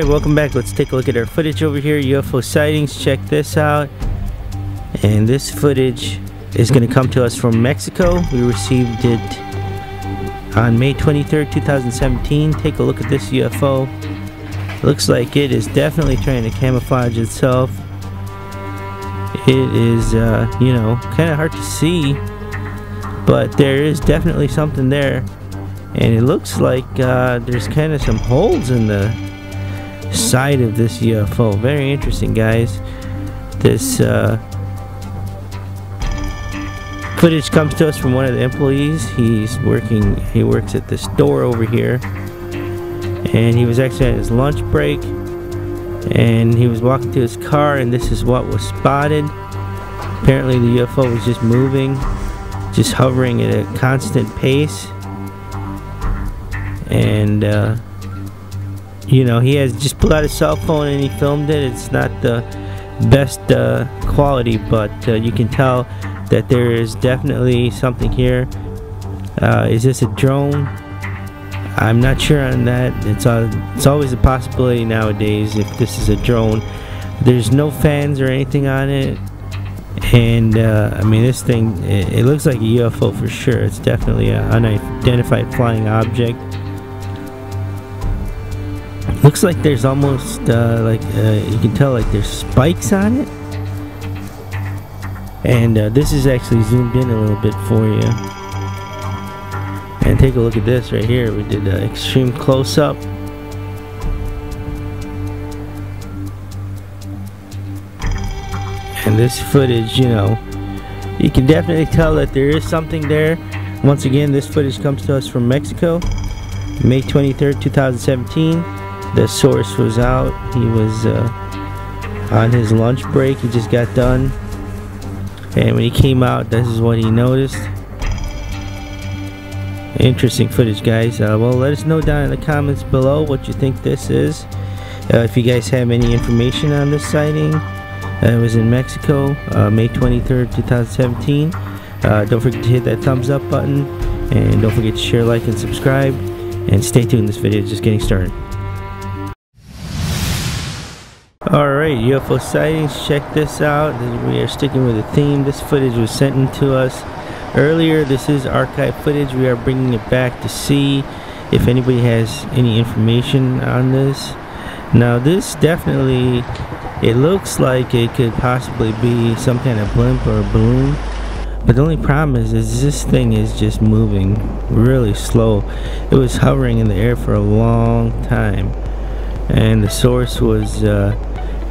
Alright, welcome back. Let's take a look at our footage over here. UFO sightings. Check this out. And this footage is going to come to us from Mexico. We received it on May 23rd, 2017. Take a look at this UFO. Looks like it is definitely trying to camouflage itself. It is, you know, kind of hard to see, but there is definitely something there. And it looks like there's kind of some holes in the side of this UFO. Very interesting, guys. This footage comes to us from one of the employees. He works at this store over here, and he was actually at his lunch break, and he was walking to his car, and this is what was spotted. Apparently the UFO was just moving, just hovering at a constant pace, and you know, he has just pulled out his cell phone and he filmed it. It's not the best quality, but you can tell that there is definitely something here. Is this a drone? I'm not sure on that. It's always a possibility nowadays if this is a drone. There's no fans or anything on it, and I mean, this thing, it looks like a UFO for sure. It's definitely an unidentified flying object. Looks like there's almost you can tell, like there's spikes on it. And this is actually zoomed in a little bit for you. And take a look at this right here. We did an extreme close-up. And this footage, you know, you can definitely tell that there is something there. Once again, this footage comes to us from Mexico, May 23rd, 2017. The source was out. He was on his lunch break. He just got done, and when he came out, this is what he noticed. Interesting footage, guys. Well, let us know down in the comments below what you think this is. If you guys have any information on this sighting. It was in Mexico, May 23rd, 2017. Don't forget to hit that thumbs up button, and don't forget to share, like, and subscribe, and stay tuned. This video is just getting started. Alright, UFO sightings, check this out. We are sticking with the theme. This footage was sent in to us earlier. This is archive footage. We are bringing it back to see if anybody has any information on this. Now, this definitely, it looks like it could possibly be some kind of blimp or a balloon. But the only problem is this thing is just moving really slow. It was hovering in the air for a long time. And the source was,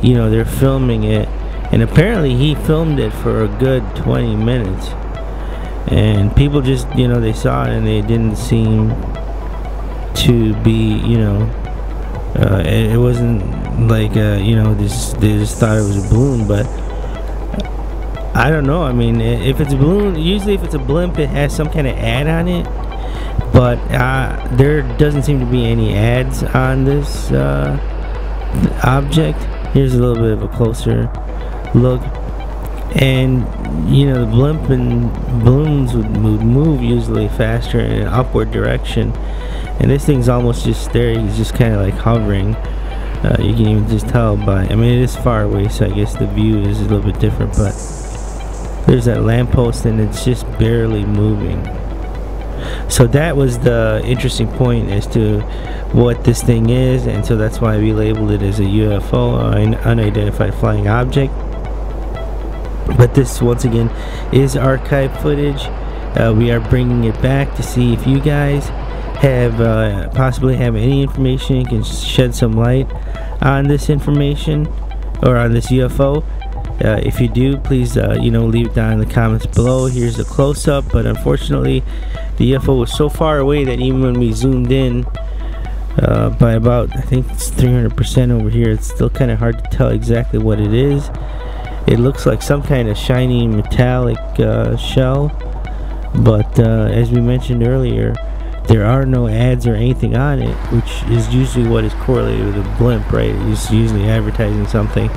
you know, they're filming it, and apparently he filmed it for a good 20 minutes, and people just, you know, they saw it and they didn't seem to be, you know, it wasn't like you know, they just thought it was a balloon. But I don't know. I mean, if it's a balloon, usually if it's a blimp, it has some kind of ad on it, but there doesn't seem to be any ads on this object. Here's a little bit of a closer look, and you know, the blimp and balloons would move usually faster in an upward direction, and this thing's almost just there. He's just kind of like hovering. You can even just tell by, I mean, it is far away, so I guess the view is a little bit different, but there's that lamppost and it's just barely moving. So that was the interesting point as to what this thing is, and so that's why we labeled it as a UFO, an unidentified flying object. But this, once again, is archive footage. We are bringing it back to see if you guys have possibly have any information. You can shed some light on this information or on this UFO. If you do, please you know, leave it down in the comments below. Here's a close-up, but unfortunately the UFO was so far away that even when we zoomed in by about, I think it's 300% over here, it's still kind of hard to tell exactly what it is. It looks like some kind of shiny metallic shell, but as we mentioned earlier, there are no ads or anything on it, which is usually what is correlated with a blimp, right? It's usually advertising something.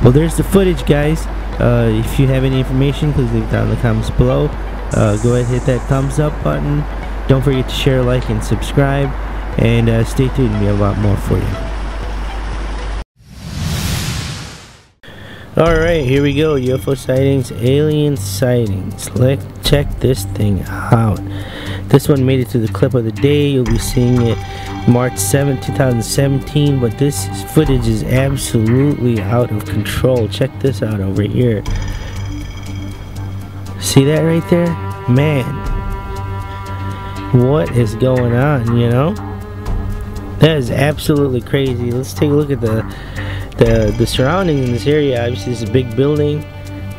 Well, there's the footage, guys. If you have any information, please leave it down in the comments below. Go ahead and hit that thumbs up button. Don't forget to share, like, and subscribe. and stay tuned, there'll be a lot more for you. Alright, here we go. UFO sightings, alien sightings. Let's check this thing out. This one made it to the clip of the day. You'll be seeing it March 7th, 2017, but this footage is absolutely out of control. Check this out over here. See that right there? Man, what is going on, you know? That is absolutely crazy. Let's take a look at the surroundings in this area. Obviously, it's a big building.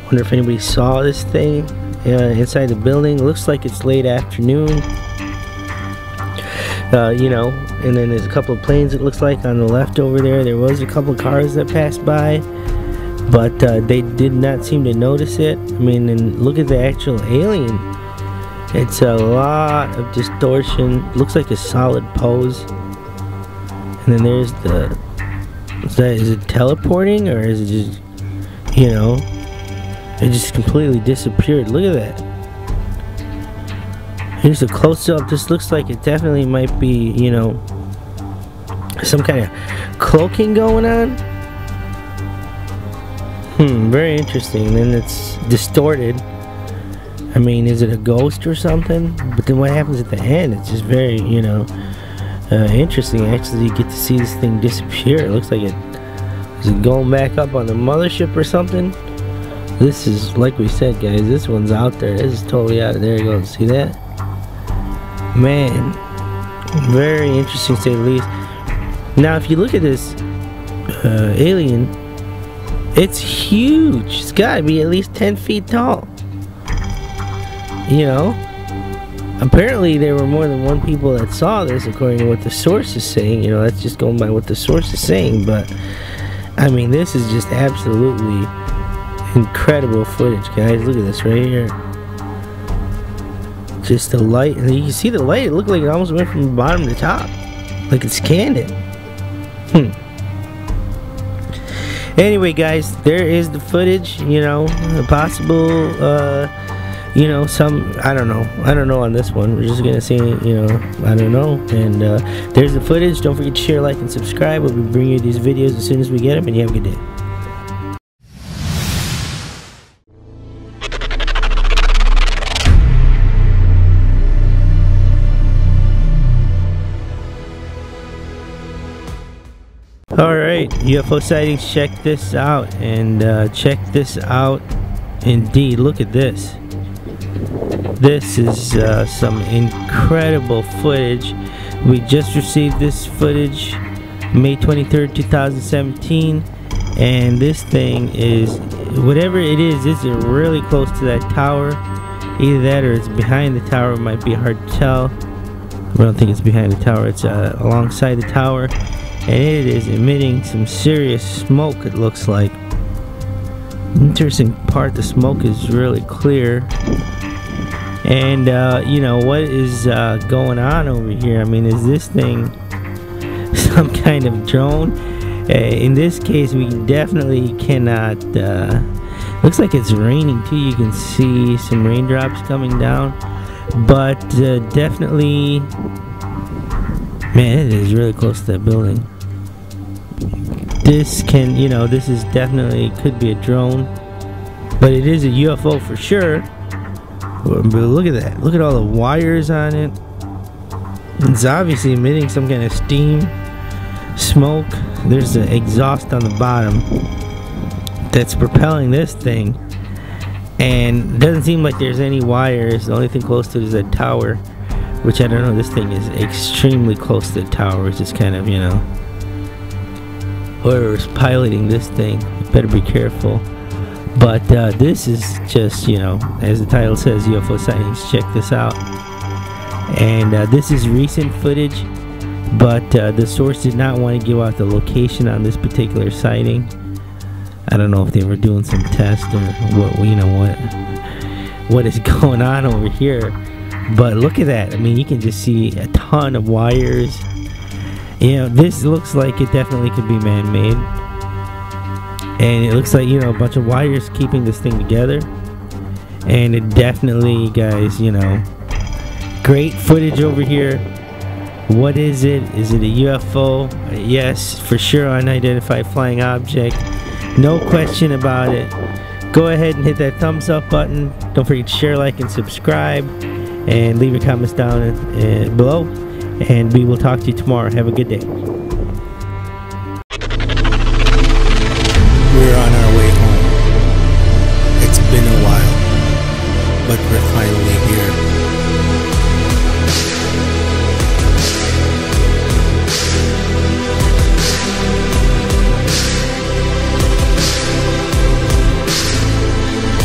Wonder if anybody saw this thing inside the building. Looks like it's late afternoon. You know, and then there's a couple of planes, it looks like, on the left over there. There was a couple of cars that passed by, but they did not seem to notice it. I mean, and look at the actual alien. It's a lot of distortion. Looks like a solid pose. And then there's the... Is it teleporting, or is it just, you know, it just completely disappeared? Look at that. Here's a close-up. This looks like it definitely might be, you know, some kind of cloaking going on. Very interesting. And then it's distorted. I mean, is it a ghost or something? But then what happens at the end? It's just very, you know, interesting. Actually, you get to see this thing disappear. It looks like it is going back up on the mothership or something. This is, like we said, guys, this one's out there. This is totally out of there. You go, see that? Man, very interesting to say the least. Now, if you look at this alien, it's huge. It's got to be at least 10 feet tall. You know? Apparently there were more than one people that saw this, according to what the source is saying. You know, that's just going by what the source is saying. But I mean, this is just absolutely incredible footage, guys. Look at this right here. Just the light, and you can see the light. It looked like it almost went from the bottom to the top, like it scanned it. Anyway, guys, there is the footage. You know, a possible you know, some, I don't know on this one. We're just gonna say, you know, I don't know. And there's the footage. Don't forget to share, like, and subscribe. We'll be bringing you these videos as soon as we get them, and you have a good day. Alright, UFO sightings, check this out. And check this out. Indeed, look at this. This is some incredible footage. We just received this footage May 23rd, 2017, and this thing is, whatever it is, it's really close to that tower. Either that or it's behind the tower. It might be hard to tell. I don't think it's behind the tower. It's alongside the tower, and it is emitting some serious smoke, it looks like. Interesting part, the smoke is really clear. And you know, what is going on over here? I mean, is this thing some kind of drone? In this case, we definitely cannot. Looks like it's raining too. You can see some raindrops coming down, but definitely, man, it is really close to that building. This can, you know, this is definitely, could be a drone, but it is a UFO for sure. But look at that. Look at all the wires on it. It's obviously emitting some kind of steam, smoke. There's the exhaust on the bottom that's propelling this thing. And it doesn't seem like there's any wires. The only thing close to it is a tower, which I don't know. This thing is extremely close to the tower, which is kind of, you know, whoever's piloting this thing better be careful. But this is just, you know, as the title says, UFO sightings. Check this out. And this is recent footage, but the source did not want to give out the location on this particular sighting. I don't know if they were doing some tests or what, you know, what is going on over here. But look at that. I mean, you can just see a ton of wires. You know, this looks like it definitely could be man-made. And it looks like, you know, a bunch of wires keeping this thing together. And it definitely, guys, you know, great footage over here. What is it? Is it a UFO? Yes, for sure, unidentified flying object. No question about it. Go ahead and hit that thumbs up button. Don't forget to share, like, and subscribe. And leave your comments down below. And we will talk to you tomorrow. Have a good day.